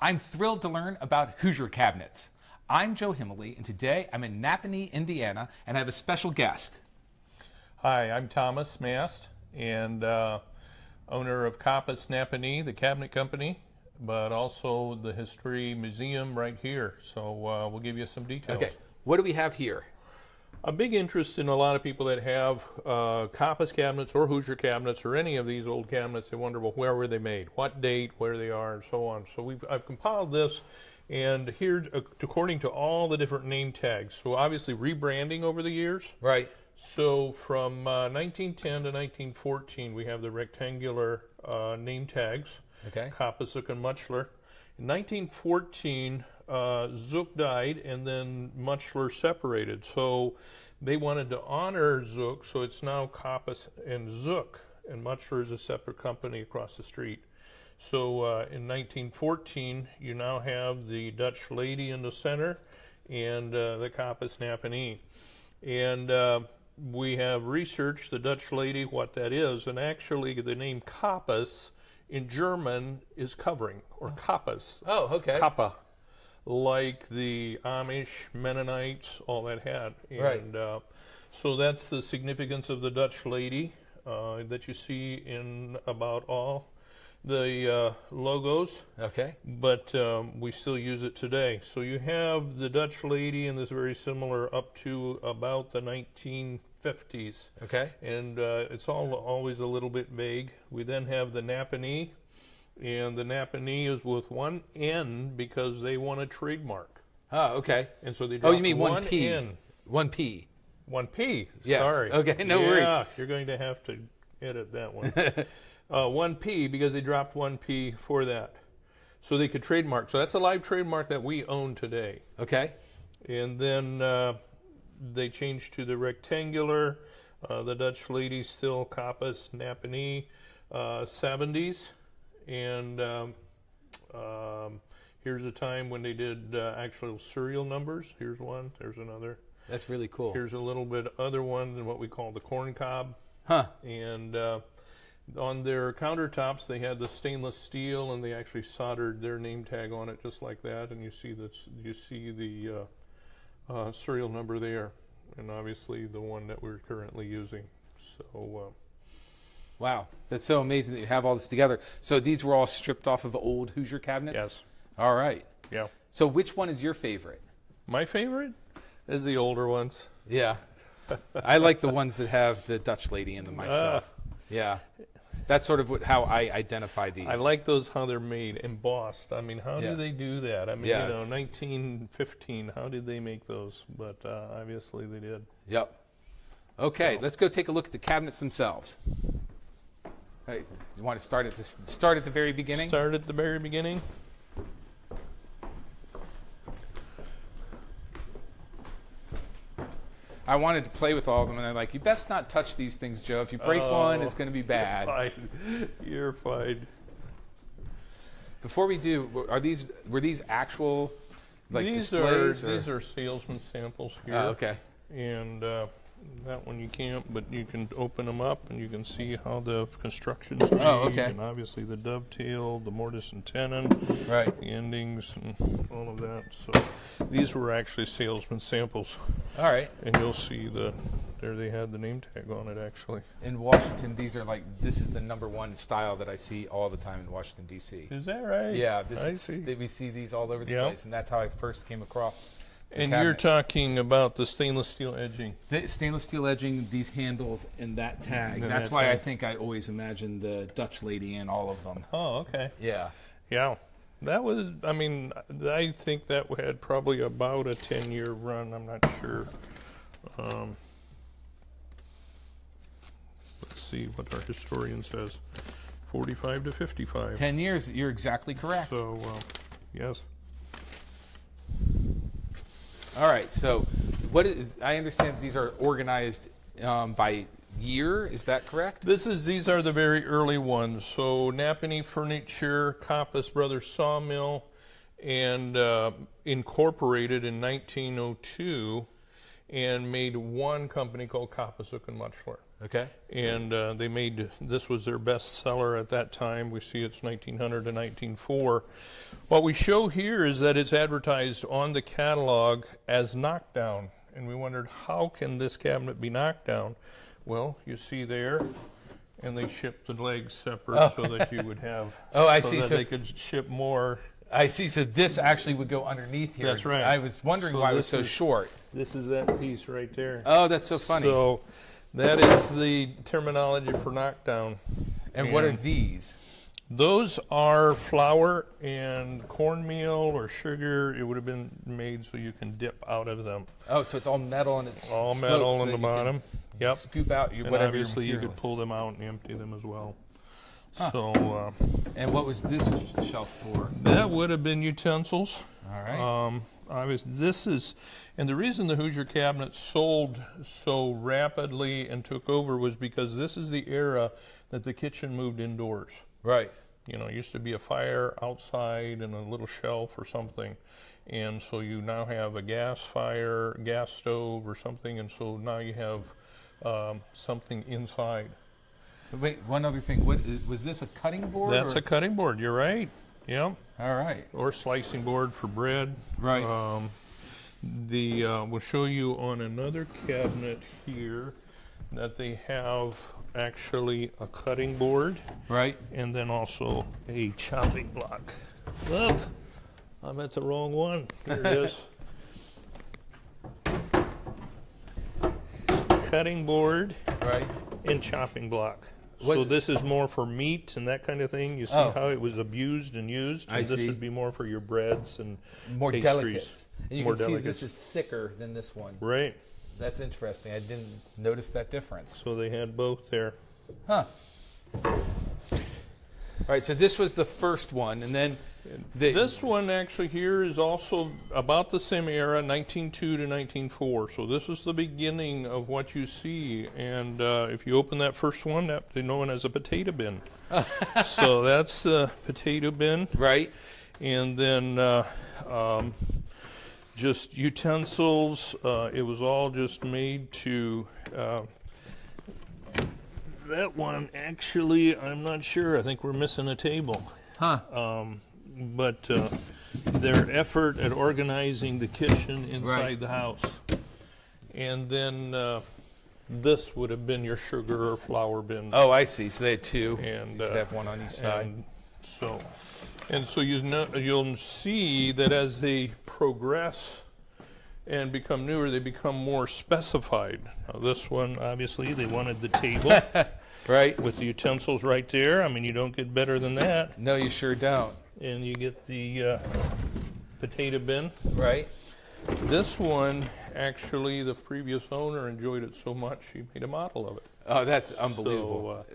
I'm thrilled to learn about Hoosier cabinets. I'm Joe Himmelly, and today I'm in Nappanee, Indiana, and I have a special guest. Hi, I'm Thomas Mast, and owner of Coppes Napanee, the cabinet company, but also the History Museum right here. So we'll give you some details. Okay, what do we have here? A big interest in a lot of people that have Coppes cabinets or Hoosier cabinets or any of these old cabinets. They wonder, well, where were they made, what date, where they are, and so on. So I've compiled this, and here, according to all the different name tags. So obviously rebranding over the years. Right. So from 1910 to 1914, we have the rectangular name tags. Okay. Coppes, Zook, and Muchler. In 1914, Zook died, and then Muchler separated. So they wanted to honor Zook, so it's now Coppes and Zook, and Muchler is a separate company across the street. So in 1914, you now have the Dutch lady in the center and the Coppes Napanee. And we have researched the Dutch lady, what that is, and actually the name Coppes in German is covering, or Coppes. Oh, okay. Kappa, like the Amish, Mennonites, all that had. And Right. So that's the significance of the Dutch lady that you see in about all the logos. Okay. But we still use it today. So you have the Dutch lady, and this very similar up to about the 1950s. Okay. And it's always a little bit vague. We then have the Nappanee, and the Nappanee is with one N because they want a trademark. Oh, okay. And so they Oh, dropped you mean one P? N. One P. One P. Yes. Sorry. Okay, no yeah, worries. You're going to have to edit that one. One P because they dropped one P for that. So they could trademark. So that's a live trademark that we own today. Okay. And then they changed to the rectangular. The Dutch lady still Coppes Napanee 70s. And here's a time when they did actual serial numbers. Here's one. There's another. That's really cool. Here's a little bit other one than what we call the corn cob. Huh. And on their countertops, they had the stainless steel, and they actually soldered their name tag on it just like that. And you see the serial number there, and obviously the one that we're currently using. So. Wow, that's so amazing that you have all this together. So these were all stripped off of old Hoosier cabinets? Yes. All right. Yeah. So which one is your favorite? My favorite is the older ones. Yeah. I like the ones that have the Dutch lady in them myself. Yeah. That's sort of how I identify these. I like those, how they're made, embossed. I mean, how do they do that? I mean, Yeah, 1915, how did they make those? But obviously they did. Yep. Okay, let's go take a look at the cabinets themselves. Hey, you want to start at the very beginning? Start at the very beginning. I wanted to play with all of them, and they're like, you best not touch these things, Joe. If you break one, it's going to be bad. You're fine. Before we do, were these actual These displays? are salesman samples here. Oh, okay. And that one you can't, but you can open them up and you can see how the construction's made. Oh, okay. And obviously the dovetail, the mortise and tenon, Right. the endings, and all of that. So these were actually salesman samples. All right. And you'll see there they had the name tag on it actually. In Washington, this is the #1 style that I see all the time in Washington, D.C. Is that right? Yeah. I see. We see these all over the place, and that's how I first came across the And cabinet. you're talking about the stainless steel edging. The stainless steel edging, these handles, and that tag. And That's that why I tag. think I always imagined the Dutch lady in all of them. Oh, okay. Yeah. Yeah. That was, I mean, I think that had probably about a 10-year run. I'm not sure. Let's see what our historian says. 45 to 55. 10 years, you're exactly correct. So, yes. All right, so I understand these are organized by year, is that correct? These are the very early ones. So Nappanee Furniture, Coppes Brothers Sawmill, and incorporated in 1902 and made one company called Coppes, Zook, and Muchler. Okay. And they made, this was their best seller at that time. We see it's 1900 to 1904. What we show here is that it's advertised on the catalog as knockdown. And we wondered, how can this cabinet be knocked down? Well, you see there, and they shipped the legs separate so that you would have, I so see. that So they could ship more. I see. So this actually would go underneath here. That's right. I was wondering So why it was this so is- short. This is that piece right there. Oh, that's so funny. So that is the terminology for knockdown. And what are these? Those are flour and cornmeal or sugar. It would have been made so you can dip out of them. Oh, so it's all metal and it's All sloped metal so on that the you can bottom. Yep. Scoop out And whatever your obviously you material could is. pull them out and empty them as well. Huh. So And what was this shelf for? that would have been utensils. All right. Obviously, this is, and the reason the Hoosier cabinet sold so rapidly and took over was because this is the era that the kitchen moved indoors. Right. You know, it used to be a fire outside and a little shelf or something. And so you now have a gas fire, gas stove or something, and so now you have something inside. Wait, one other thing. What was this, a cutting board? That's or? a cutting board, you're right. Yep. All right. Or slicing board for bread. Right. We'll show you on another cabinet here that they have actually a cutting board Right. and then also a chopping block. Look, I'm at the wrong one. Here it is. Cutting board Right. and chopping block. What- So this is more for meat and that kind of thing. You see Oh. how it was abused and used? I And this see. would be more for your breads and More pastries. delicate. And you More can see delicates. this is thicker than this one. Right. That's interesting. I didn't notice that difference. So they had both there. Huh. All right, so this was the first one, and then This one actually here is also about the same era, 1902 to 1904. So this is the beginning of what you see. And if you open that first one, they're known as a potato bin. So that's the potato bin. right. And then just utensils. It was all just made to. That one, actually, I'm not sure. I think we're missing a table. Huh. But their effort at organizing the kitchen inside Right. the house. And then this would have been your sugar or flour bin. Oh, I see. So they had two. And you could have one on each side. And so you'll see that as they progress and become newer, they become more specified. Now this one, obviously, they wanted the table Right. with the utensils right there. I mean, you don't get better than that. No, you sure don't. And you get the potato bin. Right. This one, actually, the previous owner enjoyed it so much, he made a model of it. Oh, that's unbelievable.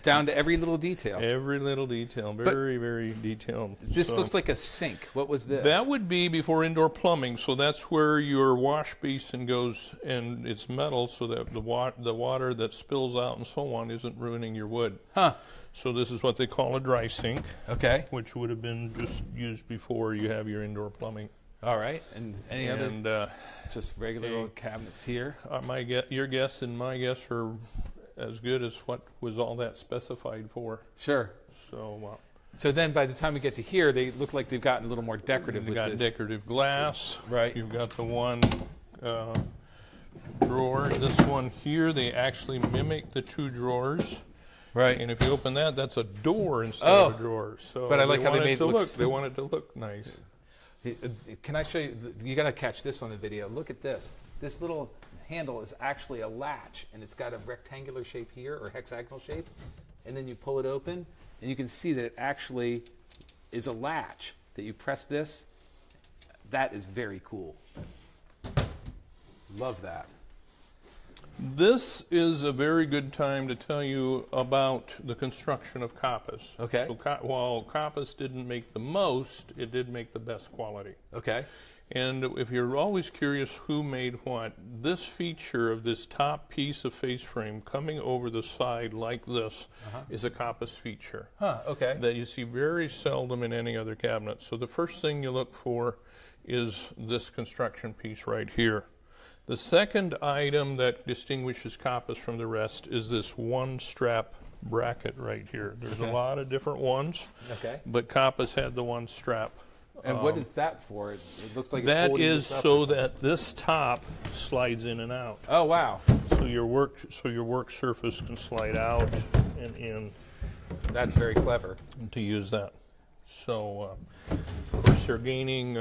Down to every little detail. Every little detail, very, very detailed. This So looks like a sink. What was this? that would be before indoor plumbing, so that's where your wash basin goes, and it's metal, so that the water that spills out and so on isn't ruining your wood. Huh. So this is what they call a dry sink, Okay. which would have been just used before you have your indoor plumbing. All right. And any other And just regular hey. old cabinets here? your guess and my guess are as good as what was all that specified for. Sure. So So then by the time we get to here, they look like they've gotten a little more decorative you've with got this. decorative glass. Right. You've got the one drawer. This one here, they actually mimic the two drawers. Right. And if you open that, that's a door instead of a drawer. So But I like how they wanted made it to look They wanted to look nice. Can I show you? You got to catch this on the video. Look at this. This little handle is actually a latch, and it's got a rectangular shape here or hexagonal shape. And then you pull it open, and you can see that it actually is a latch that you press this. That is very cool. Love that. This is a very good time to tell you about the construction of Coppes. Okay. So while Coppes didn't make the most, it did make the best quality. Okay. And if you're always curious who made what, this feature of this top piece of face frame coming over the side like this is a Coppes feature Huh. Okay. that you see very seldom in any other cabinet. So the first thing you look for is this construction piece right here. The second item that distinguishes Coppes from the rest is this one strap bracket right here. There's a lot of different ones, but Coppes had the one strap. And what is that for? It looks like that it's holding is this up so that this top slides in and out. Oh wow! So your work surface can slide out and in. That's very clever. To use that. So, of course, they're gaining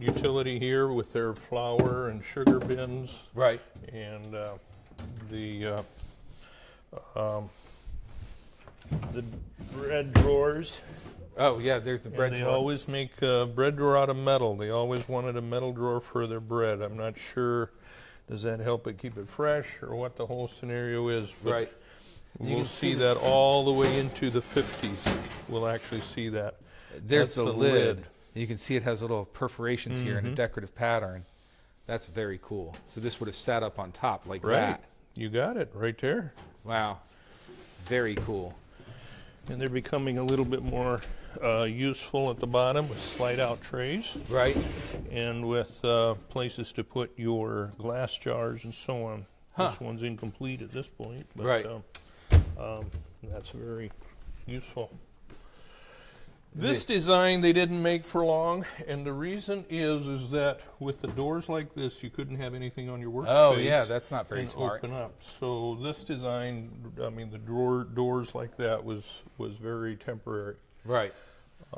utility here with their flour and sugar bins. Right. And the bread drawers. Oh yeah, there's the bread They drawer. always make a bread drawer out of metal. They always wanted a metal drawer for their bread. I'm not sure, does that help it keep it fresh or what the whole scenario is? But Right. we'll see that all the way into the 50s. We'll actually see that. There's That's the lid. You can see it has little perforations here in a decorative pattern. That's very cool. So this would have sat up on top like that. You got it right there. Wow. Very cool. And they're becoming a little bit more useful at the bottom with slide-out trays. Right. And with places to put your glass jars and so on. This one's incomplete at this point. But, Right. That's very useful. This design they didn't make for long, and the reason is that with the doors like this, you couldn't have anything on your workspace. Oh yeah, that's not very and smart. open up. So this design, I mean, the doors like that was very temporary. Right.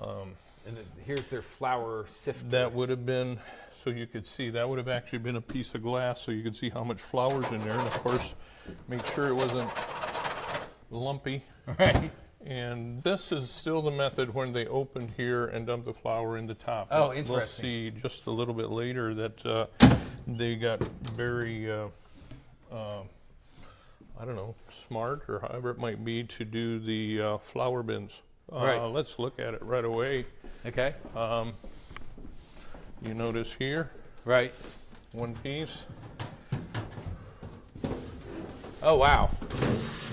And here's their flour sifter. That would have been, so you could see, that would have actually been a piece of glass, so you could see how much flour's in there, and of course, make sure it wasn't lumpy. Right. And this is still the method when they opened here and dumped the flour in the top. Oh, We'll interesting. see just a little bit later that they got very, I don't know, smart or however it might be to do the flour bins. Right. Let's look at it right away. Okay. You notice here, Right. one piece. Oh wow.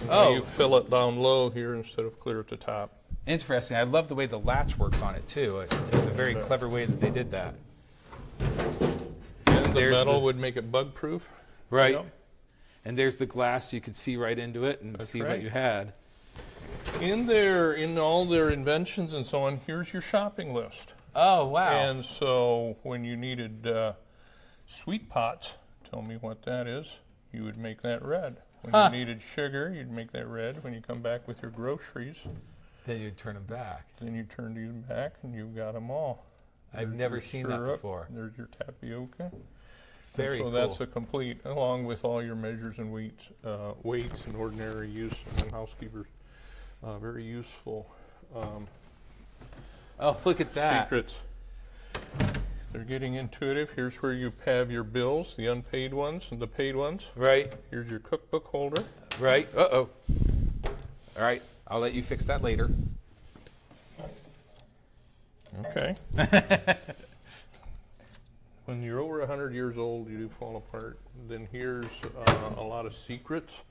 You fill it down low here instead of clear at the top. Interesting. I love the way the latch works on it too. It's a very clever way that they did that. And the there's metal the- would make it bug proof. Right. Yep. And there's the glass. You could see right into it and That's see what right. you had. In all their inventions and so on, here's your shopping list. Oh wow. And so when you needed sweet pots, tell me what that is, you would make that red. When you needed sugar, you'd make that red. When you come back with your groceries, Then you'd turn them back. then you turn these back and you've got them all. I've There's never your seen that syrup, before. There's your tapioca. Very so cool. that's a complete, along with all your measures and weights and ordinary use and housekeepers. Very useful. Oh, look at that. Secrets. They're getting intuitive. Here's where you have your bills, the unpaid ones and the paid ones. Right. Here's your cookbook holder. Right. Uh-oh. All right. I'll let you fix that later. Okay. When you're over 100 years old, you do fall apart. Then here's a lot of secrets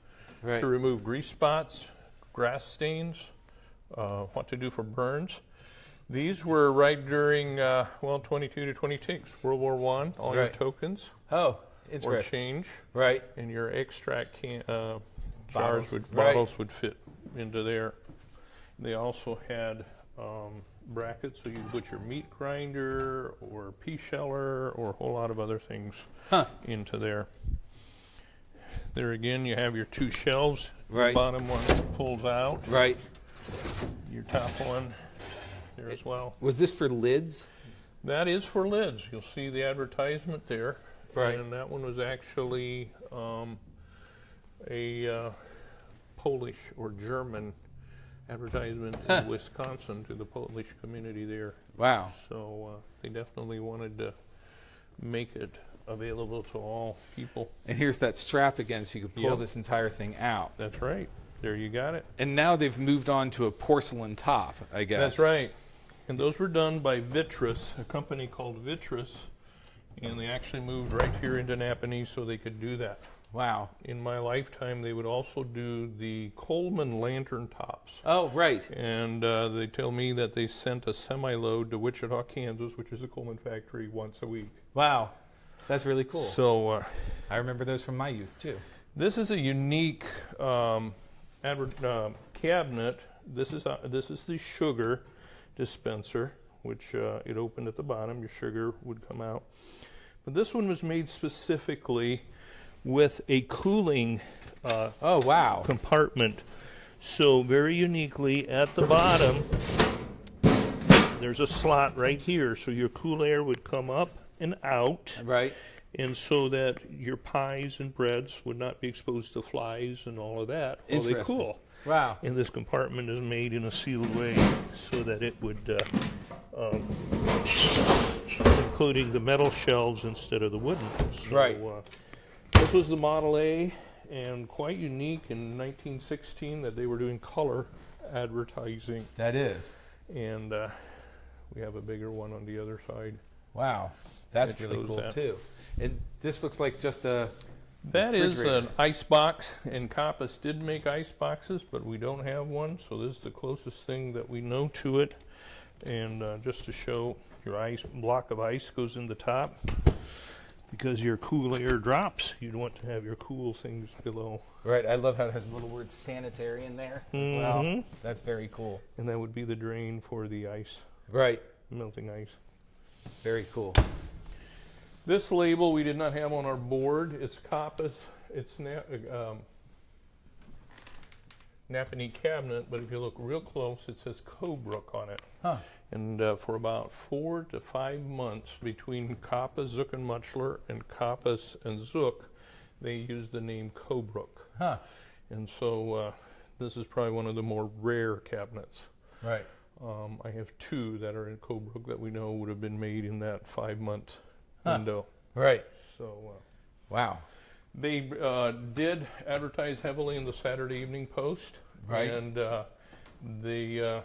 Right. to remove grease spots, grass stains, what to do for burns. These were right during, 22 to 26, World War I, all your Right. tokens Oh, or interesting. change, Right. and your extract Bottles. Right. bottles would fit into there. They also had brackets, so you could put your meat grinder or pea sheller or a whole lot of other things into there. There again, you have your two shelves. Right. The bottom one pulls out. Right. Your top one there as well. Was this for lids? That is for lids. You'll see the advertisement there. Right. And that one was actually a Polish or German advertisement in Wisconsin to the Polish community there. Wow. So they definitely wanted to make it available to all people. And here's that strap again, so you can pull Yep. this entire thing out. That's right. There you got it. And now they've moved on to a porcelain top, I guess. That's right. And those were done by Vitris, a company called Vitris, and they actually moved right here into Nappanee so they could do that. Wow. In my lifetime, they would also do the Coleman lantern tops. Oh, right. And they tell me that they sent a semi-load to Wichita, Kansas, which is a Coleman factory, once a week. Wow. That's really cool. So I remember those from my youth too. this is a unique cabinet. This is the sugar dispenser, which it opened at the bottom. Your sugar would come out. But this one was made specifically with a cooling Oh, wow. compartment. So very uniquely at the bottom, there's a slot right here. So your cool air would come up and out. Right. And so that your pies and breads would not be exposed to flies and all of that while they Interesting. cool. Wow. And this compartment is made in a sealed way so that it would, including the metal shelves instead of the wooden. So, Right. This was the Model A, and quite unique in 1916 that they were doing color advertising. That is. And we have a bigger one on the other side. Wow. That's It really shows cool that. too. And this looks like just a That is refrigerator. an ice box, and Coppes did make ice boxes, but we don't have one, so this is the closest thing that we know to it. And just to show, your ice block of ice goes in the top. Because your cool air drops, you'd want to have your cool things below. Right. I love how it has a little word sanitary in there as well. Mhm. That's very cool. And that would be the drain for the ice, Right. melting ice. Very cool. This label we did not have on our board. It's Coppes. It's Napanee Cabinet, but if you look real close, it says Cobrook on it. Huh. And for about 4 to 5 months between Coppes, Zook and Muchler, and Coppes and Zook, they used the name Cobrook. Huh. And so this is probably one of the more rare cabinets. Right. I have 2 that are in Cobrook that we know would have been made in that 5-month Huh. window. Right. So Wow. they did advertise heavily in the Saturday Evening Post. Right. And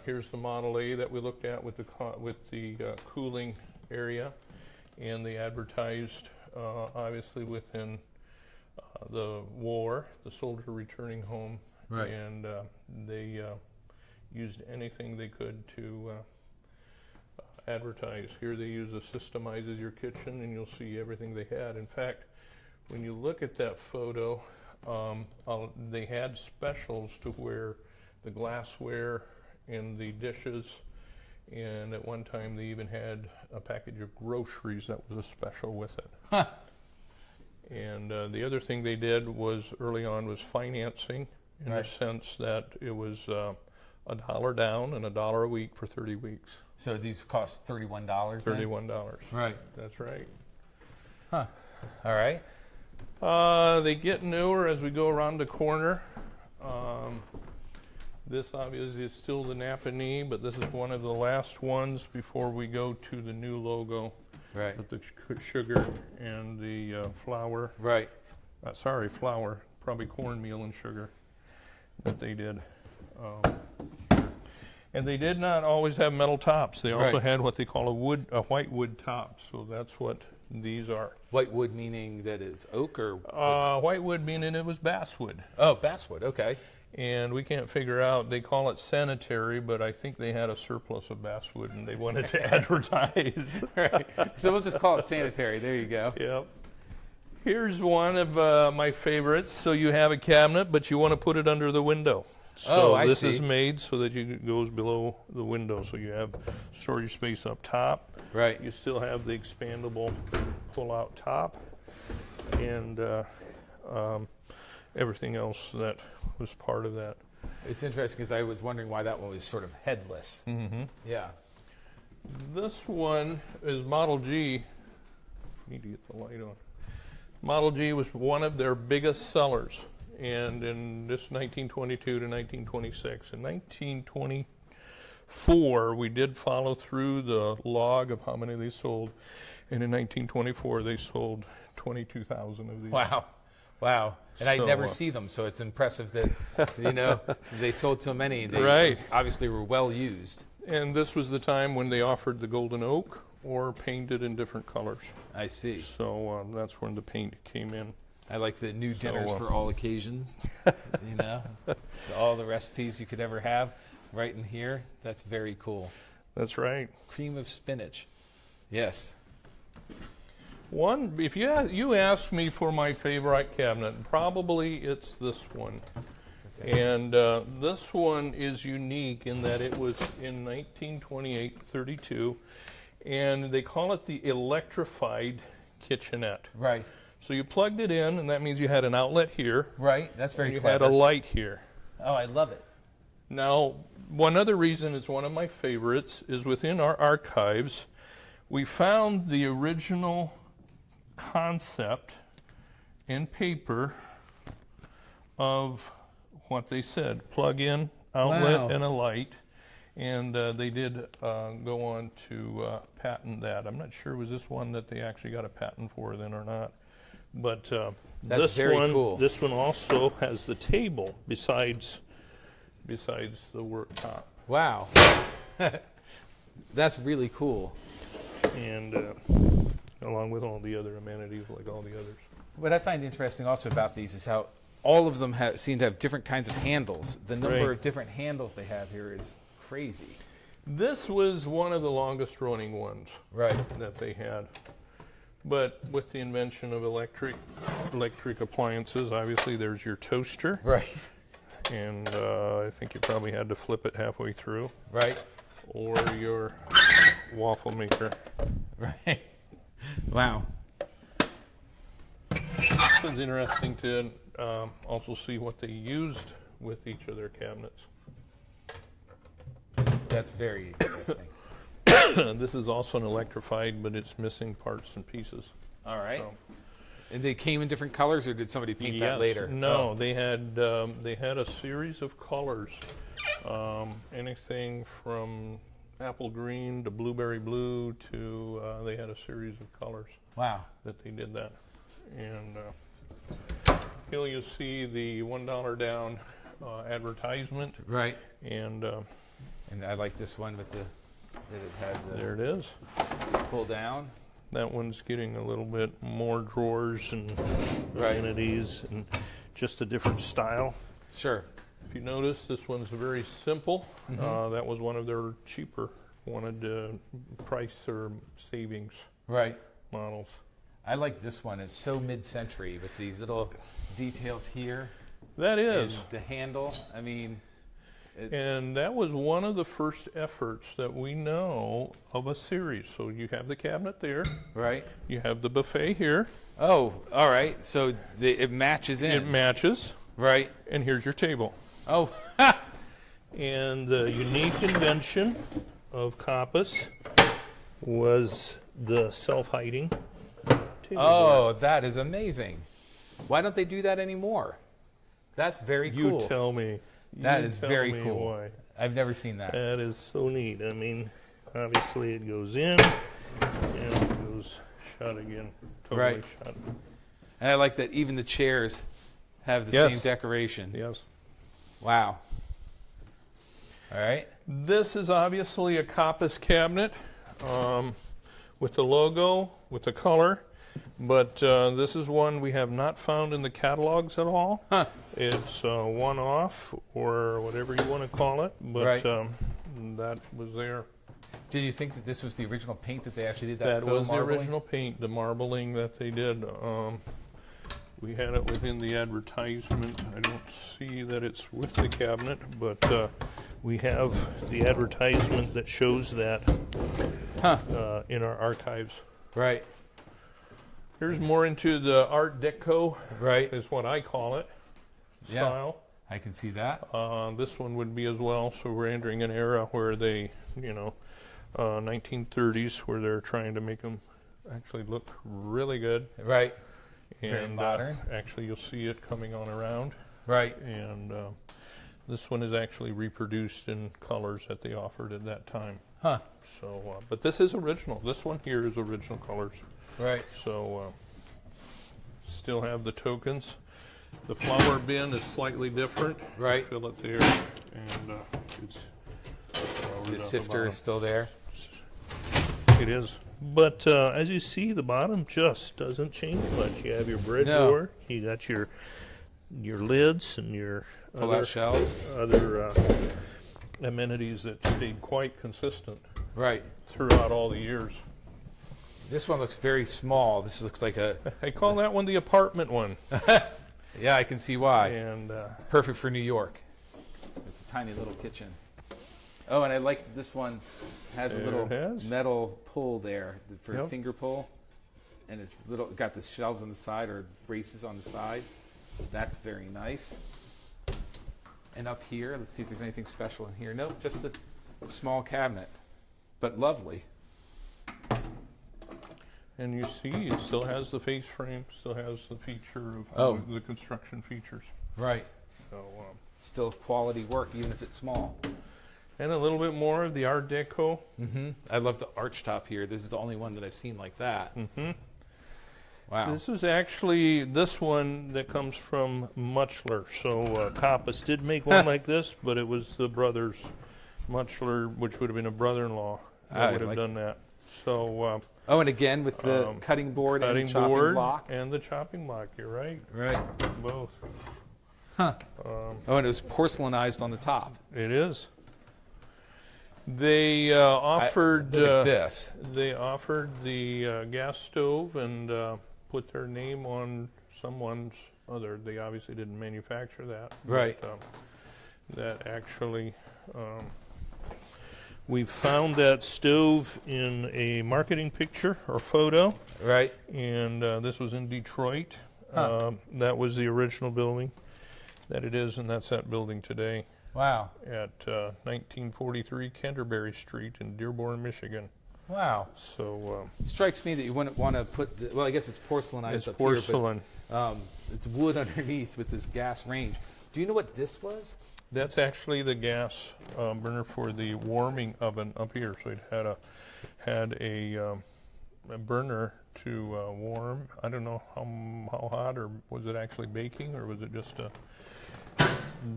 here's the Model A that we looked at with the cooling area, and they advertised obviously within the war, the soldier returning home, Right. and they used anything they could to advertise. Here they use a Systemizes Your Kitchen, and you'll see everything they had. In fact, when you look at that photo, they had specials to where the glassware and the dishes, and at one time they even had a package of groceries that was a special with it. Huh. And the other thing they did was early on was financing, in Right. the sense that it was $1 down and $1 a week for 30 weeks. So these cost $31 then? $31. Right. That's right. Huh. All right. They get newer as we go around the corner. This obviously is still the Nappanee, but this is one of the last ones before we go to the new logo Right. with the sugar and the flour. Right. Sorry, flour, probably cornmeal and sugar that they did. And they did not always have metal tops. They also Right. had what they call a white wood top. So that's what these are. White wood meaning that it's oak or? White wood meaning it was basswood. Oh, basswood. Okay. And we can't figure out, they call it sanitary, but I think they had a surplus of basswood and they wanted to advertise. Right. So we'll just call it sanitary. There you go. Yep. Here's one of my favorites. So you have a cabinet, but you want to put it under the window. So I this see. is made so that it goes below the window. So you have storage space up top. Right. You still have the expandable pull-out top, and everything else that was part of that. It's interesting because I was wondering why that one was sort of headless. Mm-hmm. Yeah. This one is Model G. Need to get the light on. Model G was one of their biggest sellers, and in this 1922 to 1926. In 1924, we did follow through the log of how many they sold, and in 1924 they sold 22,000 of these. Wow. Wow. And I So, never see them, so it's impressive that, they sold so many. They Right. obviously were well used. And this was the time when they offered the golden oak or painted in different colors. I see. So that's when the paint came in. I like the new dinners So, for all occasions. All the recipes you could ever have right in here. That's very cool. That's right. Cream of spinach. Yes. One, if you ask me for my favorite cabinet, probably it's this one. And this one is unique in that it was in 1928-32, and they call it the electrified kitchenette. Right. So you plugged it in, and that means you had an outlet here. Right. That's very and you clever. had a light here. Oh, I love it. Now, one other reason it's one of my favorites is within our archives, we found the original concept and paper of what they said, plug in, outlet, Wow. and a light. And they did go on to patent that. I'm not sure was this one that they actually got a patent for then or not. But That's this very one, cool. this one also has the table besides the worktop. Wow. That's really cool. And along with all the other amenities like all the others. What I find interesting also about these is how all of them seem to have different kinds of handles. The number Right. of different handles they have here is crazy. This was one of the longest running ones Right. that they had. But with the invention of electric appliances, obviously there's your toaster. Right. And I think you probably had to flip it halfway through. Right. Or your waffle maker. Right. Wow. It's interesting to also see what they used with each of their cabinets. That's very interesting. This is also an electrified, but it's missing parts and pieces. All right. So, And they came in different colors, or did somebody paint that yes. later? No, they had a series of colors, anything from apple green to blueberry blue to they had a series of colors Wow. that they did that. And here you see the $1 down advertisement, Right. and And I like this one with the that it had there it is. the pull down. That one's getting a little bit more drawers and Right. amenities and just a different style. Sure. If you notice, this one's very simple. That was one of their cheaper, wanted price or savings Right. models. I like this one. It's so mid-century with these little details here That is. and the handle. I mean, And that was one of the first efforts that we know of a series. So you have the cabinet there, right? you have the buffet here, Oh, all right. So it matches in. it matches, Right. and here's your table. Oh, And the unique invention of Coppes was the self-hiding table. oh, that is amazing. Why don't they do that anymore? That's very You cool. tell me. That You is tell very me cool. Why. I've never seen that. That is so neat. I mean, obviously it goes in and it goes shut again. Totally Right. shut. And I like that even the chairs have the Yes. same decoration. Yes. Wow. All right. This is obviously a Coppes cabinet with the logo, with the color, but this is one we have not found in the catalogs at all. Huh. It's one-off or whatever you want to call it, but Right. that was there. Did you think that this was the original paint that they actually did That faux was the marbling? original paint, the marbling that they did. We had it within the advertisement. I don't see that it's with the cabinet, but we have the advertisement that shows that in our archives. Right. Here's more into the Art Deco, Right. is what I call it, Yeah. style. I can see that. This one would be as well. So we're entering an era where they, 1930s, where they're trying to make them actually look really good. Right. Very And modern. actually, you'll see it coming on around. Right. And this one is actually reproduced in colors that they offered at that time. Huh. So, but this is original. This one here is original colors. Right. So, still have the tokens. The flower bin is slightly different. Right. Fill it there, and it's The sifter is still there. It is. But as you see, the bottom just doesn't change much. You have your bread No. drawer. You got your lids and your Pull-out shelves. other amenities that stayed quite consistent Right. throughout all the years. This one looks very small. This looks like a. I call that one the apartment one. Yeah, I can see why. And Perfect for New York. With a tiny little kitchen. Oh, and I like that this one has a There little it has. metal pull there for Yep. finger pull. And it's got the shelves on the side or braces on the side. That's very nice. And up here, let's see if there's anything special in here. Nope, just a small cabinet, but lovely. and you see it still has the face frame, still has the feature of Oh. the construction features. Right. So Still quality work, even if it's small. and a little bit more of the Art Deco. Mm-hmm. I love the arch top here. This is the only one that I've seen like that. Mm-hmm. Wow. This is actually this one that comes from Muchler. So Coppes did make one like this, but it was the brothers Muchler, which would have been a brother-in-law that would have done that. So Oh, and again with the cutting board and cutting chopping board block. and the chopping block. You're right, Right. both. Huh. Oh, and it was porcelainized on the top. It is. They offered Look at this. they offered the gas stove and put their name on someone's other. They obviously didn't manufacture that. Right. But, that actually, we found that stove in a marketing picture or photo, Right. and this was in Detroit. Huh. That was the original building that it is, and that's that building today Wow. at 1943 Canterbury Street in Dearborn, Michigan. Wow. So It strikes me that you wouldn't want to put, well, I guess it's porcelainized it's up porcelain. here, but it's wood underneath with this gas range. Do you know what this was? That's actually the gas burner for the warming oven up here. So it had a burner to warm. I don't know how hot, or was it actually baking, or was it just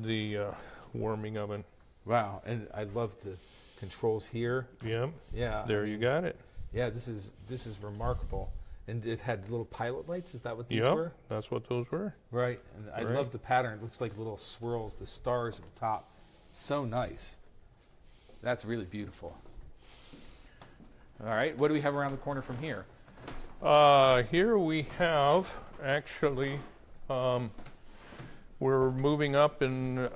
the warming oven? Wow. And I love the controls here. Yep. Yeah. There you got it. Yeah, this is remarkable. And it had little pilot lights. Is that what these Yep. were? That's what those were. Right. And I Right. love the pattern. It looks like little swirls, the stars at the top. So nice. That's really beautiful. All right. What do we have around the corner from here? Here we have actually, we're moving up and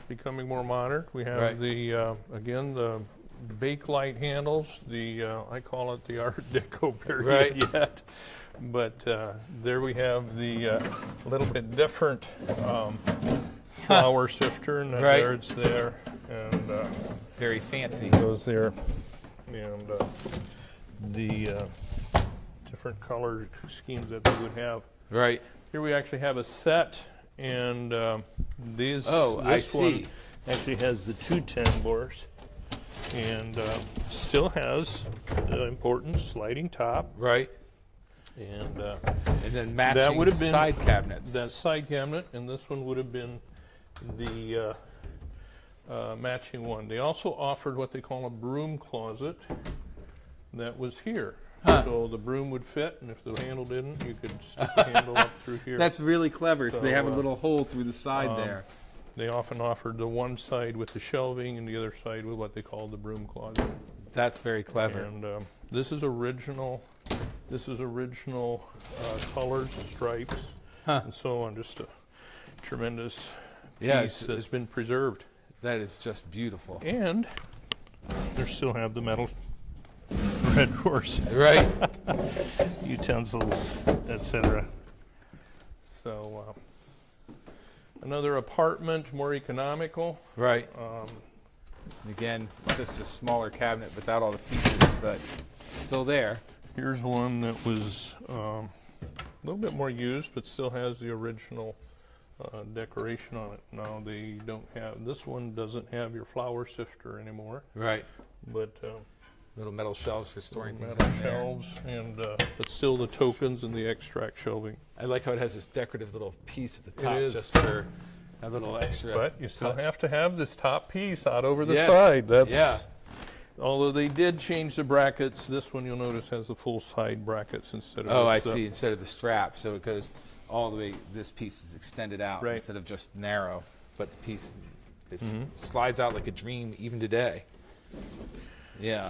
becoming more modern. We have Right. the again the bakelite handles. The I call it the Art Deco period Right. yet, but there we have the little bit different flour sifter, and Right. there it's there, and Very fancy. goes there, and the different color schemes that they would have. Right. Here we actually have a set, and this I one see. actually has the 210 bores, and still has the important sliding top, Right. and And then matching that would have been side cabinets. that side cabinet, and this one would have been the matching one. They also offered what they call a broom closet that was here. Huh. So the broom would fit, and if the handle didn't, you could stick the handle up through here. That's really clever. So they have a So, little hole through the side there. They often offered the one side with the shelving and the other side with what they call the broom closet. That's very clever. And this is original. This is original colors, stripes, Huh. and so on. Just a tremendous Yeah, piece it's- that's been preserved. That is just beautiful. And they still have the metal red drawers, Right. utensils, etc. So another apartment, more economical. Right. Again, just a smaller cabinet without all the features, but still there. Here's one that was a little bit more used, but still has the original decoration on it. Now they don't have, this one doesn't have your flour sifter anymore, Right. but Little metal shelves for storing things metal on there. shelves, and but still the tokens and the extract shelving. I like how it has this decorative little piece at the top is. just for a little extra. But you still touch. have to have this top piece out over the Yes. side. That's Yeah. Although they did change the brackets, this one you'll notice has the full side brackets instead of Oh, I this, see. Instead of the strap, so it goes all the way. This piece is extended out Right. instead of just narrow. But the piece it Mm-hmm. slides out like a dream even today. Yeah.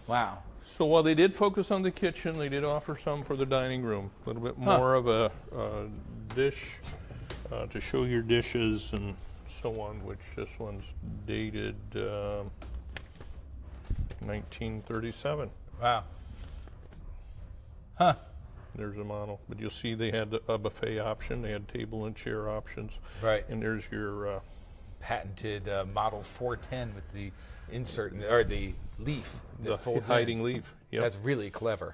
Wow. So while they did focus on the kitchen, they did offer some for the dining room. A little bit more of a dish to show your dishes and so on, which this one's dated 1937. Wow. Huh. There's a model. But you'll see they had a buffet option. They had table and chair options. Right. And there's your... patented model 410 with the insert, or the leaf that the folds hiding in. leaf. Yep. That's really clever.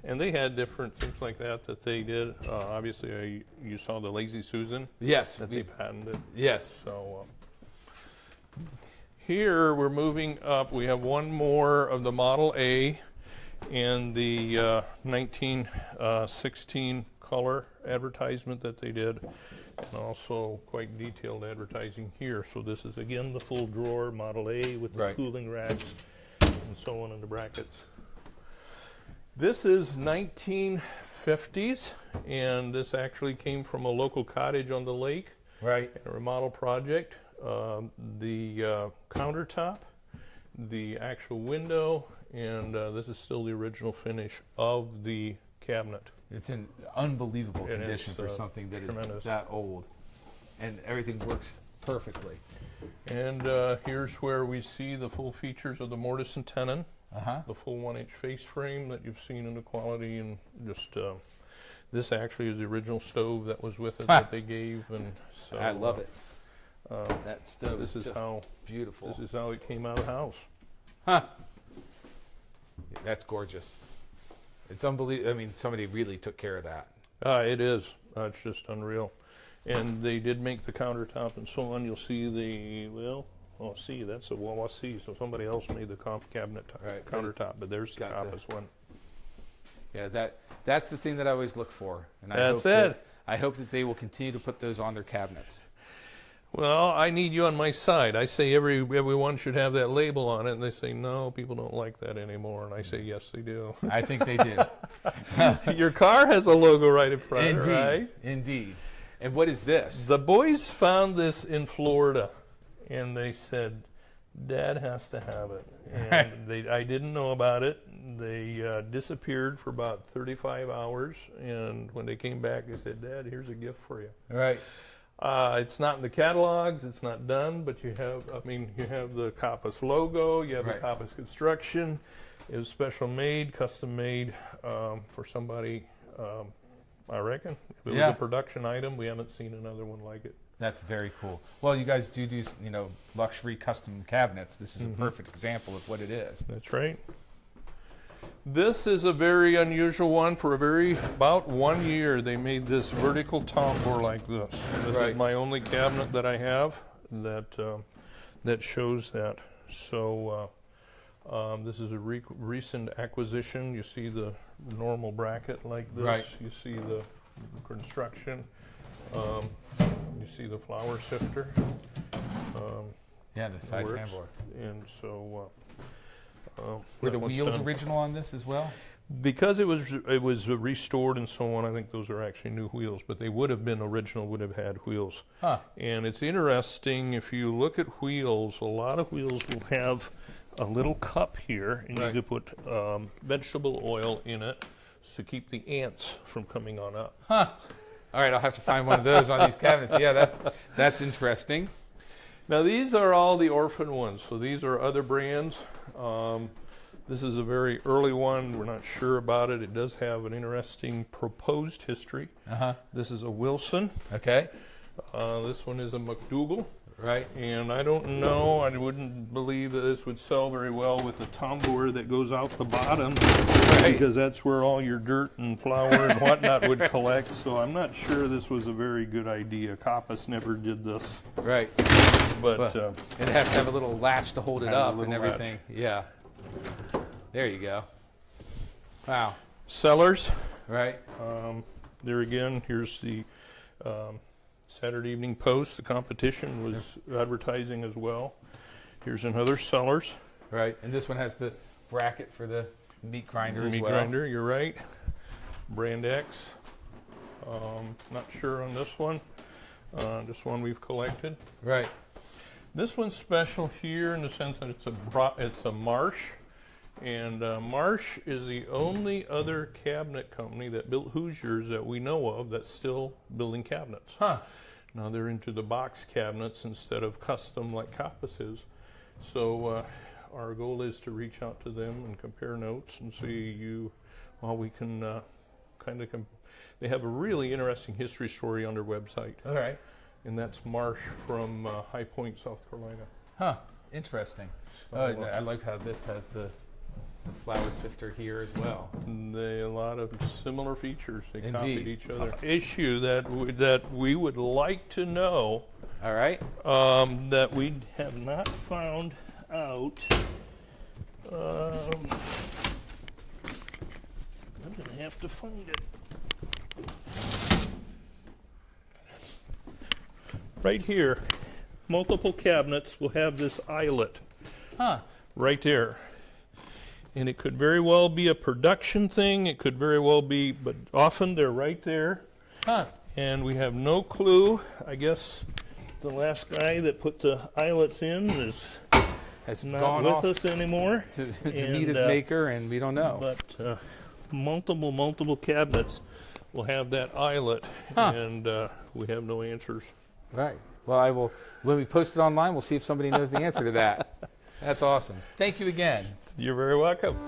And they had different things like that they did. Obviously, you saw the Lazy Susan Yes. that they patented. Yes. So here we're moving up. We have one more of the Model A and the 1916 color advertisement that they did, and also quite detailed advertising here. So this is again the full drawer Model A with the Right. cooling racks and so on in the brackets. This is 1950s, and this actually came from a local cottage on the lake. Right. A remodel project. The countertop, the actual window, and this is still the original finish of the cabinet. It's in unbelievable It condition is, for something that tremendous. is that old, and everything works perfectly. And here's where we see the full features of the mortise and tenon, the full 1-inch face frame that you've seen in the quality, and just this actually is the original stove that was with it that they gave, and so I love it. That stove this is just how beautiful. This is how it came out of the house. Huh. That's gorgeous. It's unbelievable. I mean, somebody really took care of that. It is. It's just unreal. And they did make the countertop and so on. You'll see that's a Wawa C. So somebody else made the cabinet Right. countertop, but there's the Got Coppes one. Yeah, that's the thing that I always look for. And That's I hope that they will continue to put those on their cabinets. Well, I need you on my side. I say everyone should have that label on it, and they say, no, people don't like that anymore. And I say, yes, they do. I think they do. Your car has a logo right in front, Indeed. right? Indeed. And what is this? The boys found this in Florida, and they said, Dad has to have it. And I didn't know about it. They disappeared for about 35 hours, and when they came back, they said, Dad, here's a gift for you. Right. It's not in the catalogs, it's not done, but you have the Coppes logo, you have the Coppes construction. It was special made, custom made for somebody, I reckon. If it was a production item, we haven't seen another one like it. That's very cool. Well, you guys do luxury custom cabinets. This is a perfect example of what it is. That's right. This is a very unusual one. For about 1 year, they made this vertical tambour like this. This is my only cabinet that I have that shows that. So this is a recent acquisition. You see the normal bracket like this. Right. You see the construction. You see the flour sifter. Yeah, the side tambour. And so. Were the wheels original on this as well? Because it was restored and so on, I think those are actually new wheels, but they would have been original, would have had wheels. Huh. And it's interesting, if you look at wheels, a lot of wheels will have a little cup here, and you could put vegetable oil in it to keep the ants from coming on up. Huh. All right, I'll have to find one of those on these cabinets. Yeah, that's interesting. Now these are all the orphan ones, so these are other brands. This is a very early one. We're not sure about it. It does have an interesting proposed history. This is a Wilson. Okay. This one is a McDougal. Right. And I don't know, I wouldn't believe that this would sell very well with the tambour that goes out the bottom, because that's where all your dirt and flour and whatnot would collect. So I'm not sure this was a very good idea. Coppes never did this. Right. But and it has to have a little latch to hold it has a up and little everything. latch. Yeah. There you go. Wow. Cellars. Right. There again, here's the Saturday Evening Post. The competition was advertising as well. Here's another Cellars. Right. And this one has the bracket for the meat grinder as well. Meat grinder, you're right. Brand X. Not sure on this one. This one we've collected. Right. This one's special here in the sense that it's a marsh, And Marsh is the only other cabinet company that built Hoosiers that we know of that's still building cabinets. Huh. Now they're into the box cabinets instead of custom like Coppes is. So our goal is to reach out to them and compare notes and see how we can they have a really interesting history story on their website. All right. And that's Marsh from High Point, South Carolina. Huh. Interesting. I like how this has the flour sifter here as well. A lot of similar features. They Indeed. copied each other. Issue that we would like to know, All right. that we have not found out. I'm going to have to find it. Right here, multiple cabinets will have this eyelet. Huh. Right there. And it could very well be a production thing, it could very well be, but often they're right there. Huh. And we have no clue. I guess the last guy that put the eyelets in Has not gone with off us anymore. to And, meet his maker, and we don't know. But multiple cabinets will have that eyelet, Huh. and we have no answers. Right. Well, when we post it online, we'll see if somebody knows the answer to that. That's awesome. Thank you again. You're very welcome.